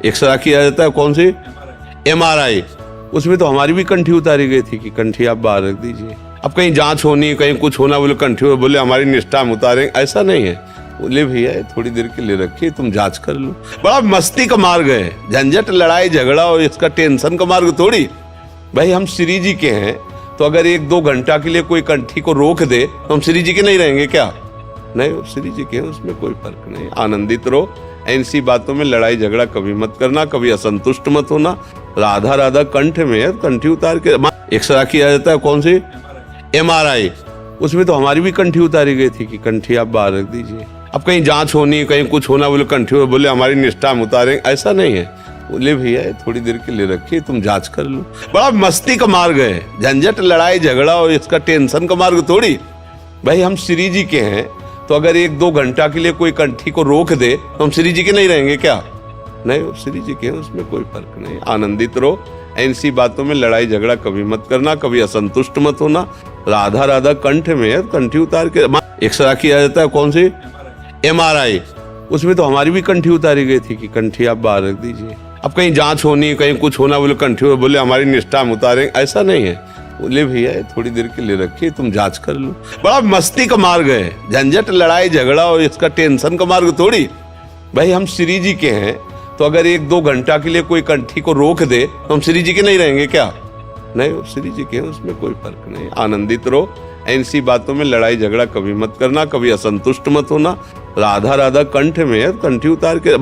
X-ray किया जाता है, कौन सी MRI, उसमें तो हमारी भी कंठी उतारी गई थी कि कंठी आप बाहर रख दीजिए। अब कहीं जांच होनी, कहीं कुछ होना, बोले कंठी, बोले हमारी निष्ठा हम उतारेंगे, ऐसा नहीं है। बोले भैया थोड़ी देर के लिए रखिए, तुम जांच कर लो। बड़ा मस्ती का मार्ग है, झंझट लड़ाई झगड़ा और इसका टेंशन का मार्ग थोड़ी। भाई हम श्री जी के हैं, तो अगर 1-2 घंटा के लिए कोई कंठी को रोक दे तो हम श्री जी के नहीं रहेंगे क्या? नहीं, श्री जी के हैं, उसमें कोई फर्क नहीं। आनंदित रहो, ऐसी बातों में लड़ाई झगड़ा कभी मत करना, कभी असंतुष्ट मत होना। राधा राधा कंठ में कंठी उतार के एक्सरा किया जाता है, कौन सी MRI, उसमें तो हमारी भी कंठी उतारी गई थी कि कंठी आप बाहर रख दीजिए। अब कहीं जांच होनी, कहीं कुछ होना, बोले कंठी, बोले हमारी निष्ठा हम उतारेंगे, ऐसा नहीं है। बोले भैया थोड़ी देर के लिए रखिए, तुम जांच कर लो। बड़ा मस्ती का मार्ग है, झंझट लड़ाई झगड़ा और इसका टेंशन का मार्ग थोड़ी। भाई हम श्री जी के हैं, तो अगर 1-2 घंटा के लिए कोई कंठी को रोक दे तो हम श्री जी के नहीं रहेंगे क्या? नहीं, श्री जी के हैं, उसमें कोई फर्क नहीं। आनंदित रहो, ऐसी बातों में लड़ाई झगड़ा कभी मत करना, कभी असंतुष्ट मत होना। राधा राधा कंठ में कंठी उतार के एक्सरा किया जाता है, कौन सी MRI, उसमें तो हमारी भी कंठी उतारी गई थी कि कंठी आप बाहर रख दीजिए। अब कहीं जांच होनी, कहीं कुछ होना, बोले कंठी, बोले हमारी निष्ठा हम उतारेंगे, ऐसा नहीं है। बोले भैया थोड़ी देर के लिए रखिए, तुम जांच कर लो। बड़ा मस्ती का मार्ग है, झंझट लड़ाई झगड़ा और इसका टेंशन का मार्ग थोड़ी। भाई हम श्री जी के हैं, तो अगर 1-2 घंटा के लिए कोई कंठी को रोक दे तो हम श्री जी के नहीं रहेंगे क्या? नहीं, श्री जी के हैं, उसमें कोई फर्क नहीं। आनंदित रहो, ऐसी बातों में लड़ाई झगड़ा कभी मत करना, कभी असंतुष्ट मत होना। राधा राधा कंठ में कंठी उतार के